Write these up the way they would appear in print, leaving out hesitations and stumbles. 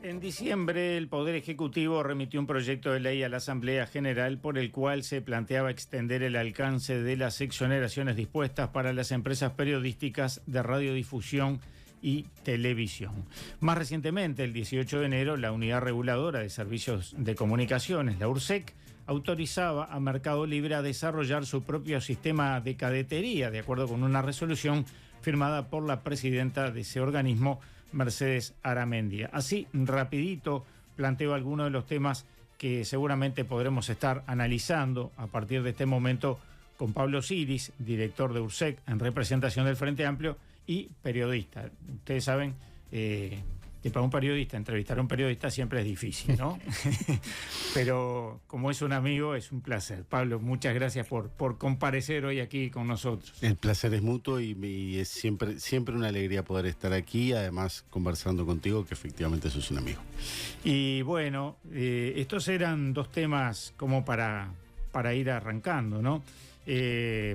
En diciembre, el Poder Ejecutivo remitió un proyecto de ley a la Asamblea General por el cual se planteaba extender el alcance de las exoneraciones dispuestas para las empresas periodísticas de radiodifusión y televisión. Más recientemente, el 18 de enero, la Unidad Reguladora de Servicios de Comunicaciones, la URSEC, autorizaba a Mercado Libre a desarrollar su propio sistema de cadetería, de acuerdo con una resolución firmada por la presidenta de ese organismo, Mercedes Aramendia. Así, rapidito, planteo algunos de los temas que seguramente podremos estar analizando a partir de este momento con Pablo Siris, director de URSEC en representación del Frente Amplio y periodista. Ustedes saben que para un periodista entrevistar a un periodista siempre es difícil, ¿no? Pero como es un amigo, es un placer. Pablo, muchas gracias por comparecer hoy aquí con nosotros. El placer es mutuo y es siempre una alegría poder estar aquí, además conversando contigo, que efectivamente sos un amigo. Y bueno, estos eran dos temas como para ir arrancando, ¿no?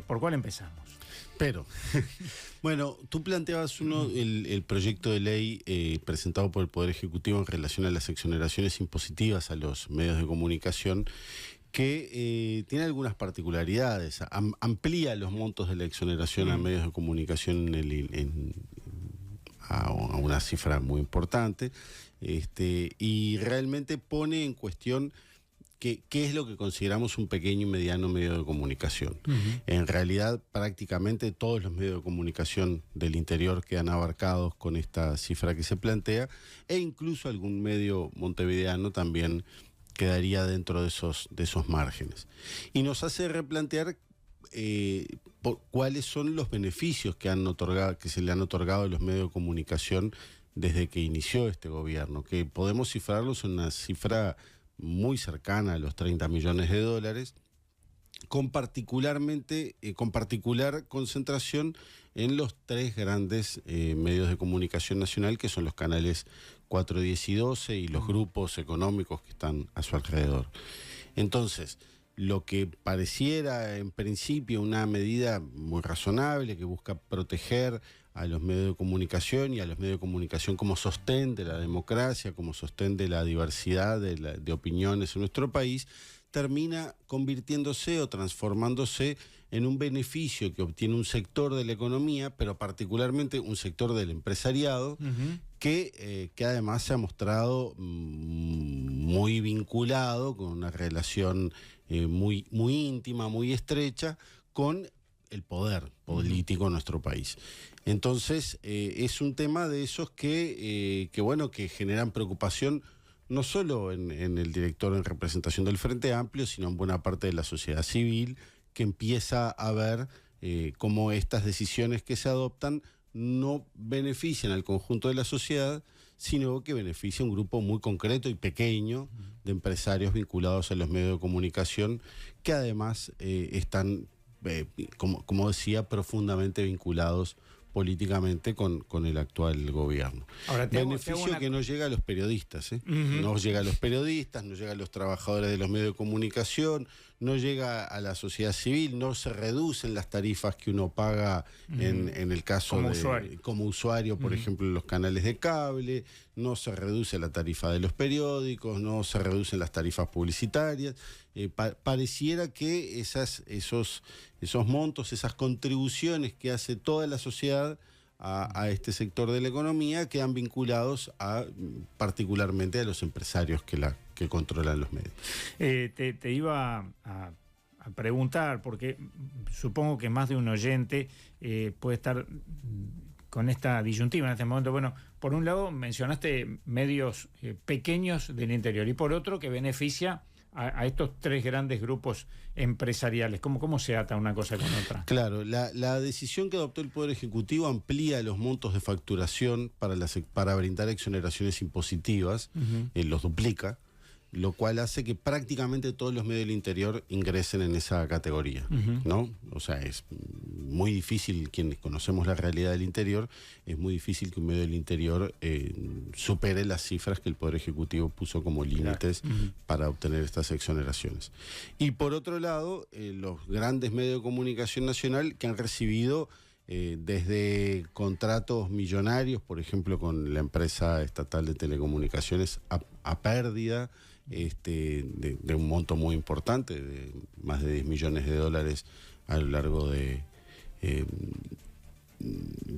¿Por cuál empezamos? Pero, bueno, tú planteabas el proyecto de ley presentado por el Poder Ejecutivo en relación a las exoneraciones impositivas a los medios de comunicación, que tiene algunas particularidades. Amplía los montos de la exoneración a medios de comunicación a una cifra muy importante, y realmente pone en cuestión ¿qué es lo que consideramos un pequeño y mediano medio de comunicación? En realidad, prácticamente todos los medios de comunicación del interior quedan abarcados con esta cifra que se plantea, e incluso algún medio montevideano también quedaría dentro de esos márgenes. Y nos hace replantear cuáles son los beneficios que se le han otorgado a los medios de comunicación desde que inició este gobierno, que podemos cifrarlos en una cifra muy cercana a los 30 millones de dólares, con particular concentración en los tres grandes medios de comunicación nacional, que son los canales 4, 10 y 12 y los grupos económicos que están a su alrededor. Entonces, lo que pareciera en principio una medida muy razonable que busca proteger a los medios de comunicación y a los medios de comunicación como sostén de la democracia, como sostén de la diversidad de opiniones en nuestro país, termina convirtiéndose o transformándose en un beneficio que obtiene un sector de la economía, pero particularmente un sector del empresariado, que además se ha mostrado muy vinculado, con una relación muy íntima, muy estrecha, con el poder político en nuestro país. Entonces, es un tema de esos que generan preocupación, no solo en el director en representación del Frente Amplio, sino en buena parte de la sociedad civil, que empieza a ver cómo estas decisiones que se adoptan no benefician al conjunto de la sociedad, sino que beneficia a un grupo muy concreto y pequeño de empresarios vinculados a los medios de comunicación, que además están, como decía, profundamente vinculados políticamente con el actual gobierno. Ahora, beneficio que no llega a los periodistas, no llega a los periodistas, no llega a los trabajadores de los medios de comunicación, no llega a la sociedad civil, no se reducen las tarifas que uno paga en el caso como usuario, por ejemplo, en los canales de cable, no se reduce la tarifa de los periódicos, no se reducen las tarifas publicitarias. Pareciera que esos montos, esas contribuciones que hace toda la sociedad a este sector de la economía, quedan vinculados particularmente a los empresarios que controlan los medios. Te iba a preguntar, porque supongo que más de un oyente puede estar con esta disyuntiva en este momento. Bueno, por un lado mencionaste medios pequeños del interior, y por otro que beneficia a estos tres grandes grupos empresariales. ¿Cómo se ata una cosa con otra? Claro, la decisión que adoptó el Poder Ejecutivo amplía los montos de facturación para brindar exoneraciones impositivas, los duplica, lo cual hace que prácticamente todos los medios del interior ingresen en esa categoría, ¿no? O sea, es muy difícil, quienes conocemos la realidad del interior, es muy difícil que un medio del interior supere las cifras que el Poder Ejecutivo puso como límites para obtener estas exoneraciones. Y por otro lado, los grandes medios de comunicación nacional que han recibido desde contratos millonarios, por ejemplo, con la empresa estatal de telecomunicaciones a pérdida, de un monto muy importante, de más de 10 millones de dólares a lo largo de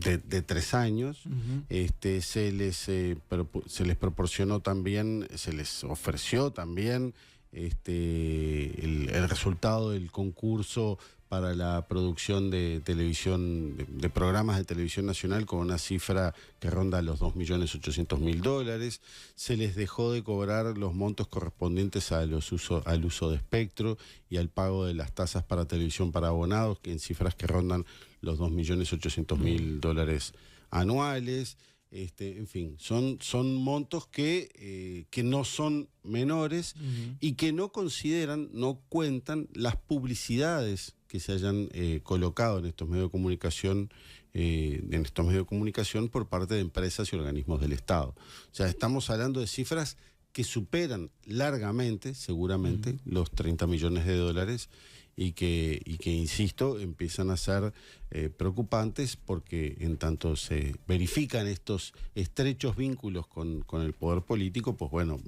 3 años. Se les proporcionó también, se les ofreció también el resultado del concurso para la producción de televisión, de programas de televisión nacional, con una cifra que ronda los 2.800.000 dólares. Se les dejó de cobrar los montos correspondientes al uso de espectro y al pago de las tasas para televisión para abonados, que en cifras que rondan los 2.800.000 dólares anuales. En fin, son montos que no son menores y que no cuentan las publicidades que se hayan colocado en estos medios de comunicación, por parte de empresas y organismos del Estado. O sea, estamos hablando de cifras que superan largamente, seguramente, los 30 millones de dólares y que, insisto, empiezan a ser preocupantes, porque en tanto se verifican estos estrechos vínculos con el poder político, pues bueno,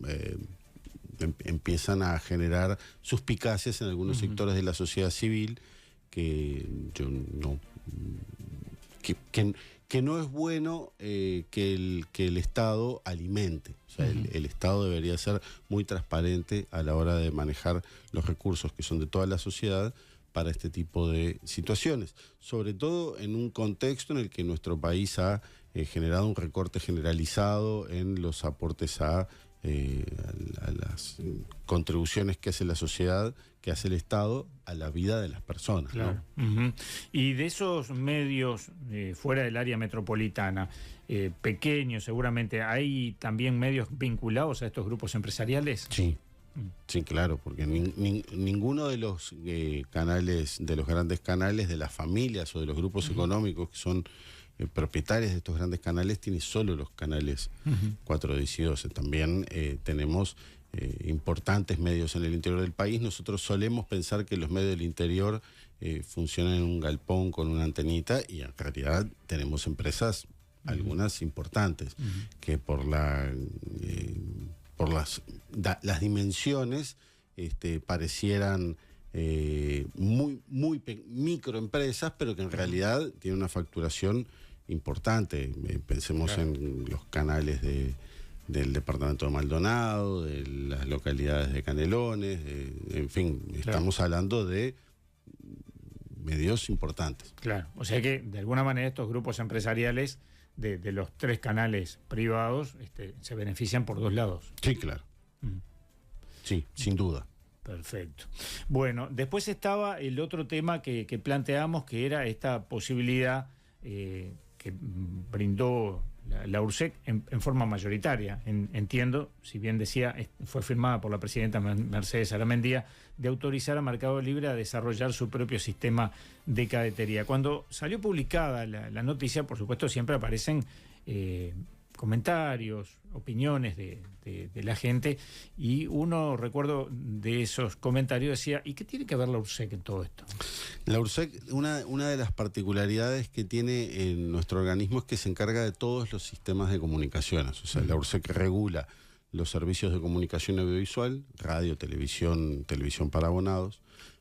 empiezan a generar suspicacias en algunos sectores de la sociedad civil que yo no... que no es bueno que el Estado alimente. O sea, el Estado debería ser muy transparente a la hora de manejar los recursos que son de toda la sociedad para este tipo de situaciones. Sobre todo en un contexto en el que nuestro país ha generado un recorte generalizado en los aportes a las contribuciones que hace la sociedad, que hace el Estado a la vida de las personas. Claro. ¿No? Y de esos medios fuera del área metropolitana, pequeños seguramente, ¿hay también medios vinculados a estos grupos empresariales? Sí. Sí, claro, porque ninguno de los canales, de los grandes canales, de las familias o de los grupos económicos que son propietarios de estos grandes canales, tiene solo los canales 4, 10 y 12. También tenemos importantes medios en el interior del país. Nosotros solemos pensar que los medios del interior funcionan en un galpón con una antenita, y en realidad tenemos empresas, algunas importantes, que por las dimensiones parecieran muy microempresas, pero que en realidad tienen una facturación importante. Pensemos en los canales del departamento de Maldonado, de las localidades de Canelones, en fin, estamos hablando de medios importantes. Claro, o sea que de alguna manera estos grupos empresariales de los 3 canales privados se benefician por 2 lados. Sí, claro. Sí, sin duda. Perfecto. Bueno, después estaba el otro tema que planteamos, que era esta posibilidad que brindó la URSEC en forma mayoritaria. Entiendo, si bien decía, fue firmada por la presidenta Mercedes Aramendía, de autorizar a Mercado Libre a desarrollar su propio sistema de cadetería. Cuando salió publicada la noticia, por supuesto, siempre aparecen comentarios, opiniones de la gente, y uno, recuerdo de esos comentarios, decía: ¿y qué tiene que ver la URSEC en todo esto? La URSEC, una de las particularidades que tiene en nuestro organismo es que se encarga de todos los sistemas de comunicaciones. O sea, la URSEC regula los servicios de comunicación audiovisual, radio, televisión para abonados.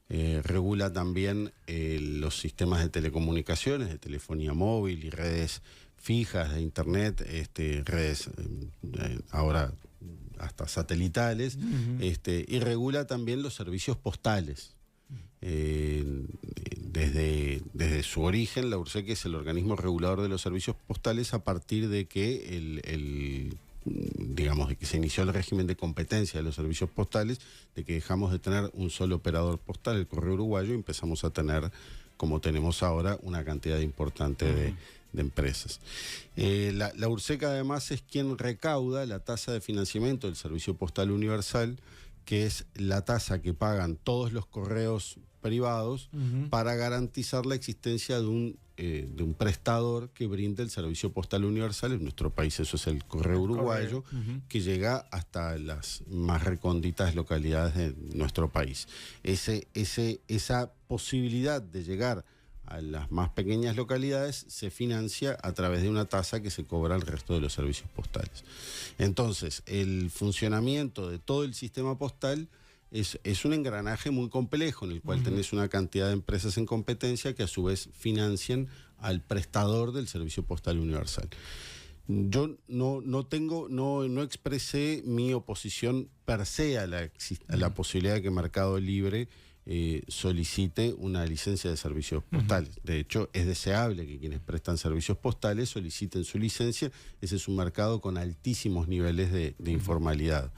Regula también los sistemas de telecomunicaciones, de telefonía móvil y redes fijas de internet, redes ahora hasta satelitales, y regula también los servicios postales. Desde su origen, la URSEC es el organismo regulador de los servicios postales, a partir de que digamos, de que se inició el régimen de competencia de los servicios postales, de que dejamos de tener un solo operador postal, el Correo Uruguayo, y empezamos a tener, como tenemos ahora, una cantidad importante de empresas. La URSEC además es quien recauda la tasa de financiamiento del Servicio Postal Universal, que es la tasa que pagan todos los correos privados para garantizar la existencia de un prestador que brinde el servicio postal universal. En nuestro país eso es el Correo Uruguayo, que llega hasta las más recónditas localidades de nuestro país. Esa posibilidad de llegar a las más pequeñas localidades se financia a través de una tasa que se cobra al resto de los servicios postales. Entonces, el funcionamiento de todo el sistema postal es un engranaje muy complejo en el cual tenés una cantidad de empresas en competencia que a su vez financian al prestador del servicio postal universal. Yo no expresé mi oposición per se a la posibilidad de que Mercado Libre solicite una licencia de servicios postales. De hecho, es deseable que quienes prestan servicios postales soliciten su licencia. Ese es un mercado con altísimos niveles de informalidad.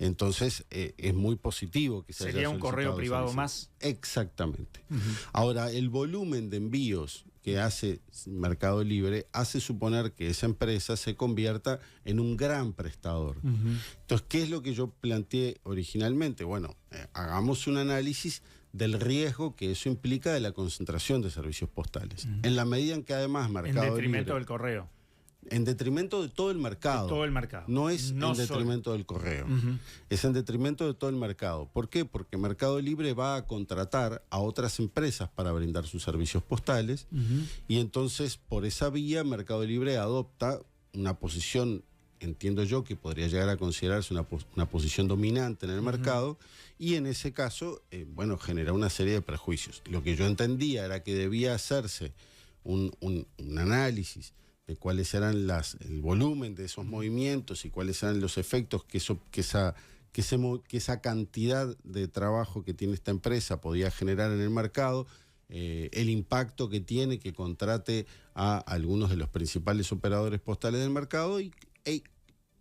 Entonces, es muy positivo que se haya ¿Sería un correo privado licencia. más? Exactamente. Ahora, el volumen de envíos que hace Mercado Libre hace suponer que esa empresa se convierta en un gran prestador. Entonces, ¿qué es lo que yo planteé originalmente? Bueno, hagamos un análisis del riesgo que eso implica de la concentración de servicios postales. En la medida en que además Mercado Libre... En detrimento del correo. En detrimento de todo el mercado. De todo el mercado. No es en detrimento del correo. Es en detrimento de todo el mercado. ¿Por qué? Porque Mercado Libre va a contratar a otras empresas para brindar sus servicios postales y entonces por esa vía Mercado Libre adopta una posición, entiendo yo, que podría llegar a considerarse una posición dominante en el mercado y en ese caso, genera una serie de prejuicios. Lo que yo entendía era que debía hacerse un análisis de cuáles eran el volumen de esos movimientos y cuáles eran los efectos que esa cantidad de trabajo que tiene esta empresa podía generar en el mercado, el impacto que tiene que contrate a algunos de los principales operadores postales del mercado e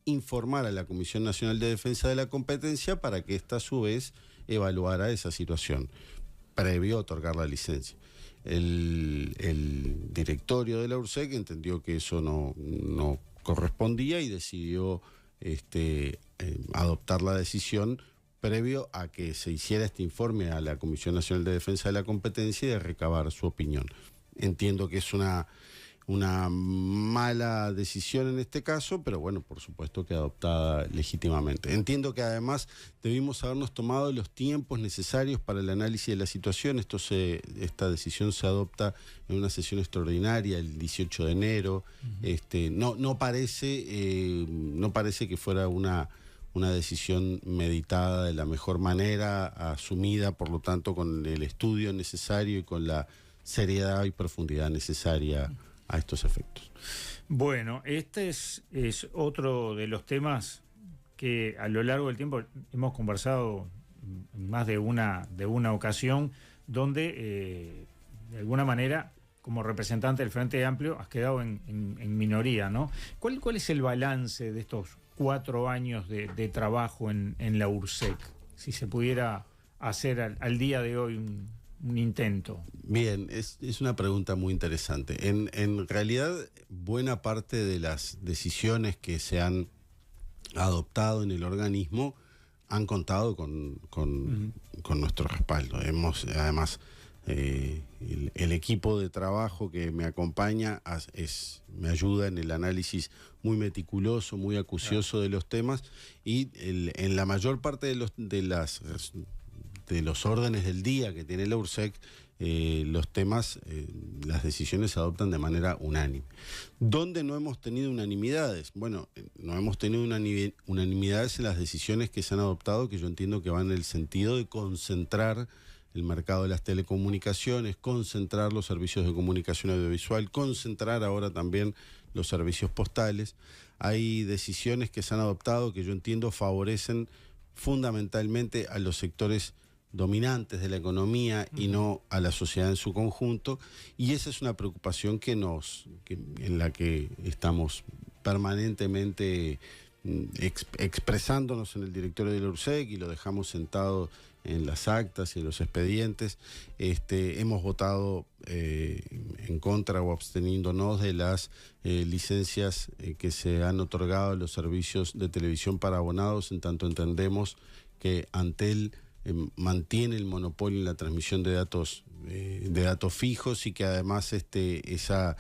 informar a la Comisión Nacional de Defensa de la Competencia para que ésta a su vez evaluara esa situación previo a otorgar la licencia. El directorio de la URSEC entendió que eso no correspondía y decidió adoptar la decisión previo a que se hiciera este informe a la Comisión Nacional de Defensa de la Competencia y de recabar su opinión. Entiendo que es una mala decisión en este caso, pero bueno, por supuesto que adoptada legítimamente. Entiendo que además debimos habernos tomado los tiempos necesarios para el análisis de la situación. Esta decisión se adopta en una sesión extraordinaria el 18 de enero. No parece que fuera una decisión meditada de la mejor manera, asumida por lo tanto con el estudio necesario y con la seriedad y profundidad necesaria a estos efectos. Bueno, este es otro de los temas que a lo largo del tiempo hemos conversado en más de una ocasión, donde de alguna manera, como representante del Frente Amplio, has quedado en minoría, ¿no? ¿Cuál es el balance de estos 4 años de trabajo en la URSEC? Si se pudiera hacer al día de hoy un intento. Bien, es una pregunta muy interesante. En realidad, buena parte de las decisiones que se han adoptado en el organismo han contado con nuestro respaldo. Además, el equipo de trabajo que me acompaña me ayuda en el análisis muy meticuloso, muy acucioso de los temas y en la mayor parte de los órdenes del día que tiene la URSEC, los temas, las decisiones se adoptan de manera unánime. ¿Dónde no hemos tenido unanimidades? Bueno, no hemos tenido unanimidades en las decisiones que se han adoptado, que yo entiendo que van en el sentido de concentrar el mercado de las telecomunicaciones, concentrar los servicios de comunicación audiovisual, concentrar ahora también los servicios postales. Hay decisiones que se han adoptado que yo entiendo favorecen fundamentalmente a los sectores dominantes de la economía y no a la sociedad en su conjunto, y esa es una preocupación en la que estamos permanentemente expresándonos en el directorio de la URSEC y lo dejamos sentado en las actas y en los expedientes. Hemos votado en contra o absteniéndonos de las licencias que se han otorgado a los servicios de televisión para abonados, en tanto entendemos que Antel mantiene el monopolio en la transmisión de datos fijos y que además esa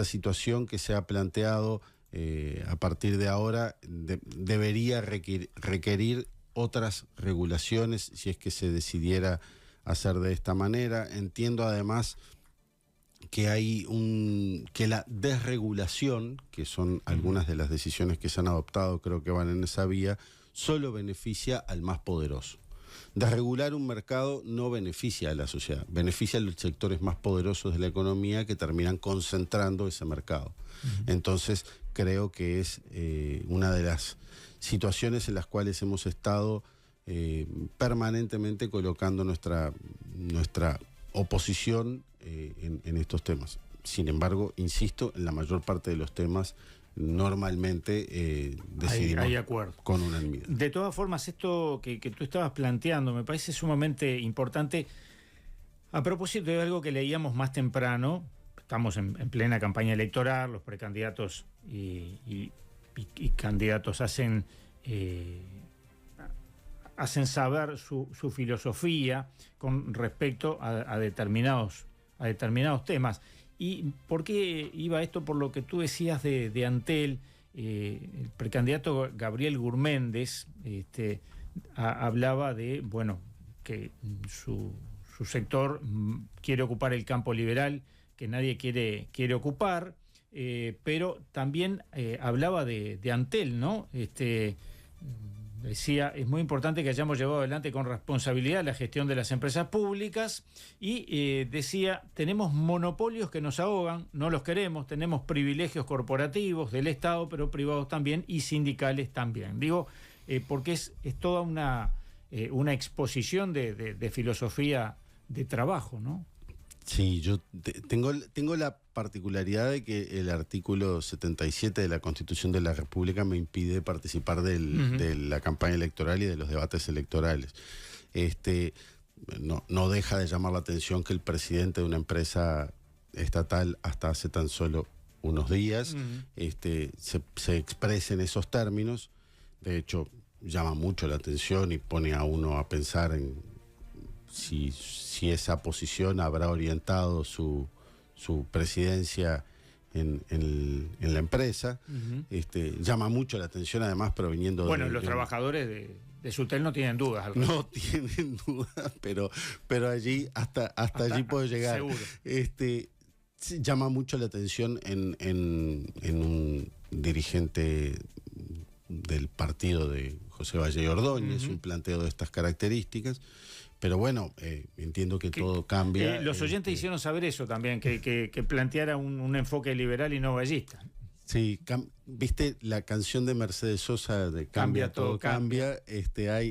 situación que se ha planteado a partir de ahora debería requerir otras regulaciones si es que se decidiera hacer de esta manera. Entiendo además que la desregulación, que son algunas de las decisiones que se han adoptado, creo que van en esa vía, solo beneficia al más poderoso. Desregular un mercado no beneficia a la sociedad, beneficia a los sectores más poderosos de la economía que terminan concentrando ese mercado. Entonces, creo que es una de las situaciones en las cuales hemos estado permanentemente colocando nuestra oposición en estos temas. Sin embargo, insisto, en la mayor parte de los temas normalmente decidimos hay acuerdo con unanimidad. De todas formas, esto que tú estabas planteando me parece sumamente importante a propósito de algo que leíamos más temprano. Estamos en plena campaña electoral, los precandidatos y candidatos hacen saber su filosofía con respecto a determinados temas. ¿Y por qué iba esto? Por lo que tú decías de Antel. El precandidato Gabriel Gurméndez hablaba de, bueno, que su sector quiere ocupar el campo liberal que nadie quiere ocupar, pero también hablaba de Antel, ¿no? Decía, es muy importante que hayamos llevado adelante con responsabilidad la gestión de las empresas públicas y decía, tenemos monopolios que nos ahogan, no los queremos, tenemos privilegios corporativos del Estado, pero privados también y sindicales también. Digo, porque es toda una exposición de filosofía de trabajo, ¿no? Sí, yo tengo la particularidad de que el artículo 77 de la Constitución de la República me impide participar de la campaña electoral y de los debates electorales. No deja de llamar la atención que el presidente de una empresa estatal hasta hace tan solo unos días se exprese en esos términos. De hecho, llama mucho la atención y pone a uno a pensar en si esa posición habrá orientado su presidencia en la empresa. Llama mucho la atención, además, proviniendo los trabajadores de Sutel no tienen dudas. No tienen dudas, pero allí hasta allí puedo llegar. Seguro. Llama mucho la atención en un dirigente del partido de José Valle Ordóñez, un planteo de estas características. Pero bueno, entiendo que todo cambia. Los oyentes hicieron saber eso también, que planteara un enfoque liberal y no gallista. Sí, viste la canción de Mercedes Sosa de Cambia, todo cambia.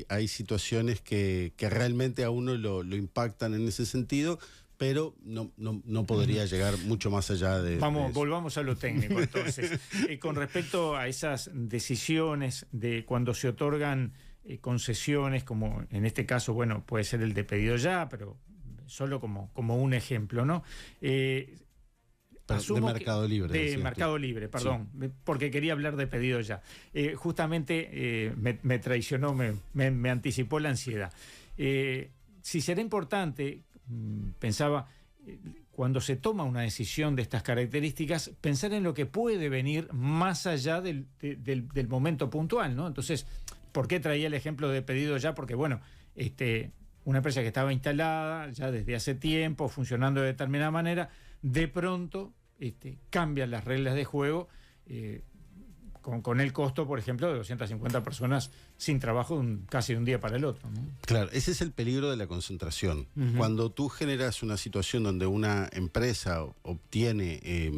Hay situaciones que realmente a uno lo impactan en ese sentido, pero no podría llegar mucho más allá de volvamos a lo técnico entonces. Con respecto a esas decisiones de cuando se otorgan concesiones, como en este caso, bueno, puede ser el de Pedido Ya, pero solo como un ejemplo, ¿no? De Mercado Libre. De Mercado Libre, perdón, sí. Porque quería hablar de Pedido Ya. Justamente me traicionó, me anticipó la ansiedad. Si será importante, pensaba, cuando se toma una decisión de estas características, pensar en lo que puede venir más allá del momento puntual, ¿no? Entonces, ¿por qué traía el ejemplo de Pedido Ya? Porque, bueno, una empresa que estaba instalada ya desde hace tiempo, funcionando de determinada manera, de pronto cambian las reglas de juego con el costo, por ejemplo, de 250 personas sin trabajo casi de un día para el otro, ¿no? Claro, ese es el peligro de la concentración. Cuando tú generas una situación donde una empresa obtiene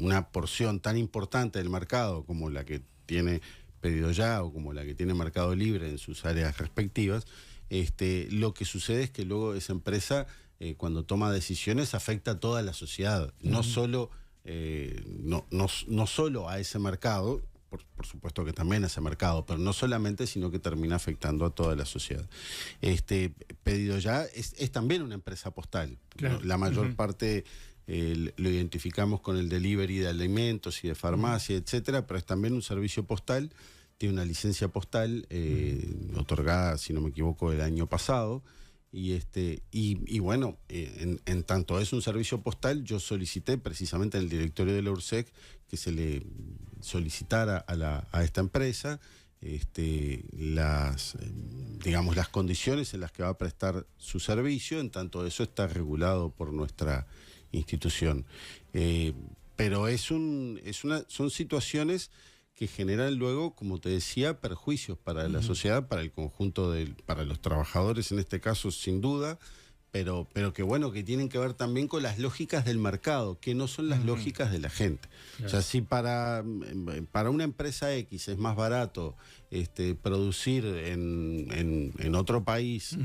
una porción tan importante del mercado como la que tiene Pedido Ya o como la que tiene Mercado Libre en sus áreas respectivas, lo que sucede es que luego esa empresa, cuando toma decisiones, afecta a toda la sociedad, no solo a ese mercado, por supuesto que también a ese mercado, pero no solamente, sino que termina afectando a toda la sociedad. Pedido Ya es también una empresa postal. Claro. La mayor parte lo identificamos con el delivery de alimentos y de farmacia, etcétera, pero es también un servicio postal, tiene una licencia postal otorgada, si no me equivoco, el año pasado, y bueno, en tanto es un servicio postal, yo solicité precisamente en el directorio de la URSEC que se le solicitara a esta empresa las condiciones en las que va a prestar su servicio, en tanto eso está regulado por nuestra institución. Pero son situaciones que generan luego, como te decía, perjuicios para la sociedad, para el conjunto para los trabajadores en este caso, sin duda, pero que bueno, que tienen que ver también con las lógicas del mercado, que no son las lógicas de la gente. Claro. O sea, si para una empresa X es más barato producir en otro país,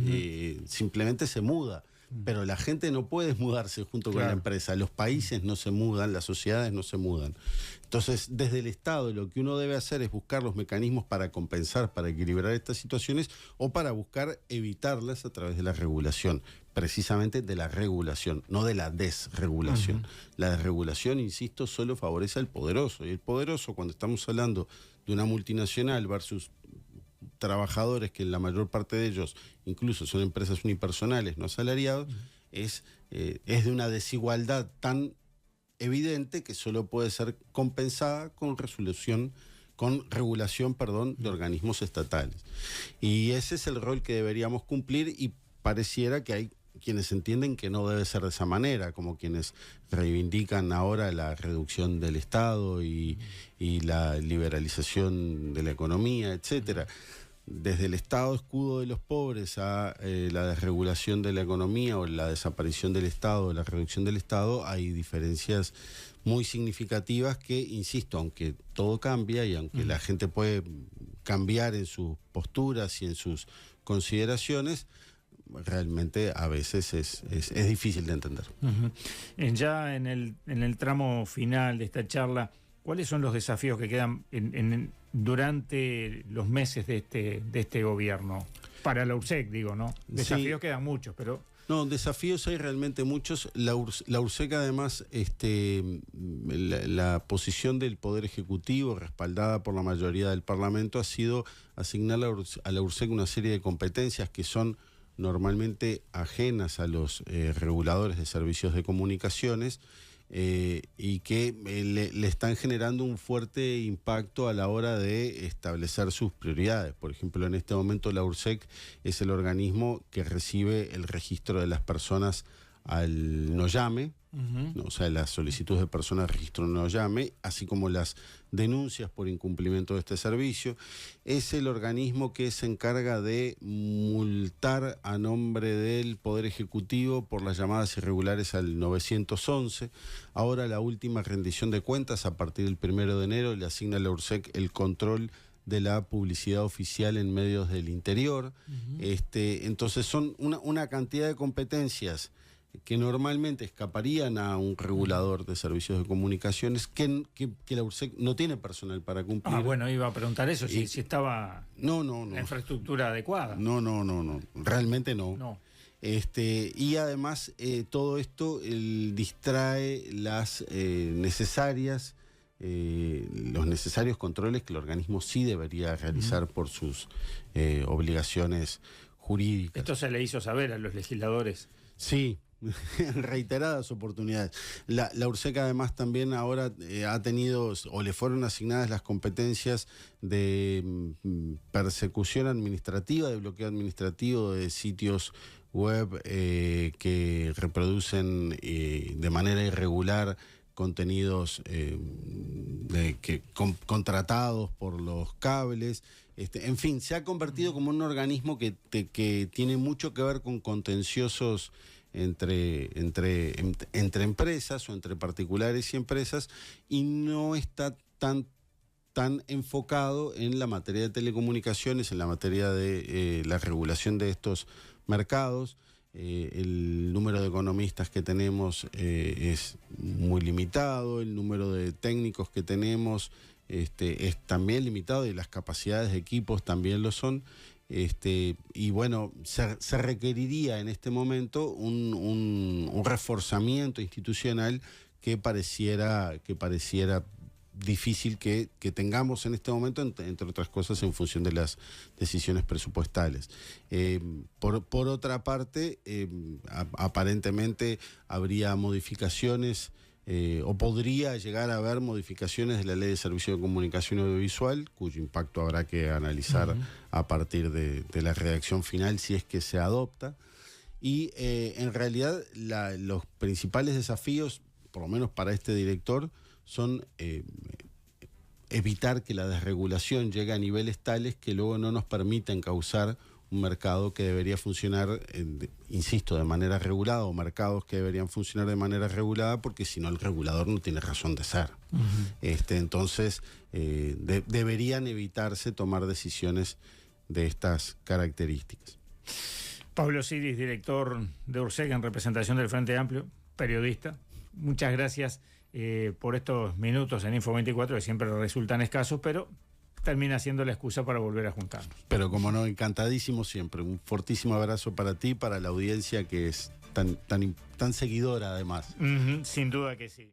simplemente se muda. Pero la gente no puede mudarse junto con la empresa, los países no se mudan, las sociedades no se mudan. Entonces, desde el Estado lo que uno debe hacer es buscar los mecanismos para compensar, para equilibrar estas situaciones o para buscar evitarlas a través de la regulación, precisamente de la regulación, no de la desregulación. La desregulación, insisto, solo favorece al poderoso, y el poderoso, cuando estamos hablando de una multinacional versus trabajadores, que la mayor parte de ellos incluso son empresas unipersonales, no asalariados, es de una desigualdad tan evidente que solo puede ser compensada con regulación de organismos estatales. Y ese es el rol que deberíamos cumplir, y pareciera que hay quienes entienden que no debe ser de esa manera, como quienes reivindican ahora la reducción del Estado y la liberalización de la economía, etcétera. Desde el Estado escudo de los pobres a la desregulación de la economía o la desaparición del Estado o la reducción del Estado, hay diferencias muy significativas que, insisto, aunque todo cambia y aunque la gente puede cambiar en sus posturas y en sus consideraciones, realmente a veces es difícil de entender. Ya en el tramo final de esta charla, ¿cuáles son los desafíos que quedan durante los meses de este gobierno? Para la URSEC, digo, ¿no? Desafíos quedan muchos, pero... No, desafíos hay realmente muchos. La URSEC, además, la posición del Poder Ejecutivo, respaldada por la mayoría del Parlamento, ha sido asignar a la URSEC una serie de competencias que son normalmente ajenas a los reguladores de servicios de comunicaciones, y que le están generando un fuerte impacto a la hora de establecer sus prioridades. Por ejemplo, en este momento la URSEC es el organismo que recibe el registro de las personas al NOYAME, o sea, las solicitudes de personas de registro NOYAME, así como las denuncias por incumplimiento de este servicio. Es el organismo que se encarga de multar a nombre del Poder Ejecutivo por las llamadas irregulares al 911. Ahora la última rendición de cuentas, a partir del 1 de enero, le asigna a la URSEC el control de la publicidad oficial en medios del interior. Entonces son una cantidad de competencias que normalmente escaparían a un regulador de servicios de comunicaciones, que la URSEC no tiene personal para cumplir. Bueno, iba a preguntar eso, si estaba la infraestructura adecuada. No, realmente no. Y además todo esto distrae los necesarios controles que el organismo sí debería realizar por sus obligaciones jurídicas. ¿Esto se le hizo saber a los legisladores? Sí, en reiteradas oportunidades. La URSEC además también ahora ha tenido, o le fueron asignadas las competencias de persecución administrativa, de bloqueo administrativo de sitios web que reproducen de manera irregular contenidos contratados por los cables. En fin, se ha convertido como un organismo que tiene mucho que ver con contenciosos entre empresas o entre particulares y empresas, y no está tan enfocado en la materia de telecomunicaciones, en la materia de la regulación de estos mercados. El número de economistas que tenemos es muy limitado, el número de técnicos que tenemos es también limitado, y las capacidades de equipos también lo son. Y bueno, se requeriría en este momento un reforzamiento institucional que pareciera difícil que tengamos en este momento, entre otras cosas en función de las decisiones presupuestales. Por otra parte, aparentemente habría modificaciones, o podría llegar a haber modificaciones de la Ley de Servicio de Comunicación Audiovisual, cuyo impacto habrá que analizar a partir de la redacción final, si es que se adopta. Y en realidad los principales desafíos, por lo menos para este director, son evitar que la desregulación llegue a niveles tales que luego no nos permitan encauzar un mercado que debería funcionar, insisto, de manera regulada, o mercados que deberían funcionar de manera regulada, porque si no el regulador no tiene razón de ser. Entonces, deberían evitarse tomar decisiones de estas características. Pablo Siris, director de URSEC en representación del Frente Amplio, periodista. Muchas gracias por estos minutos en Info24, que siempre resultan escasos, pero termina siendo la excusa para volver a juntarnos. Pero como no, encantadísimo siempre. Un fortísimo abrazo para ti, para la audiencia que es tan seguidora además. Sin duda que sí.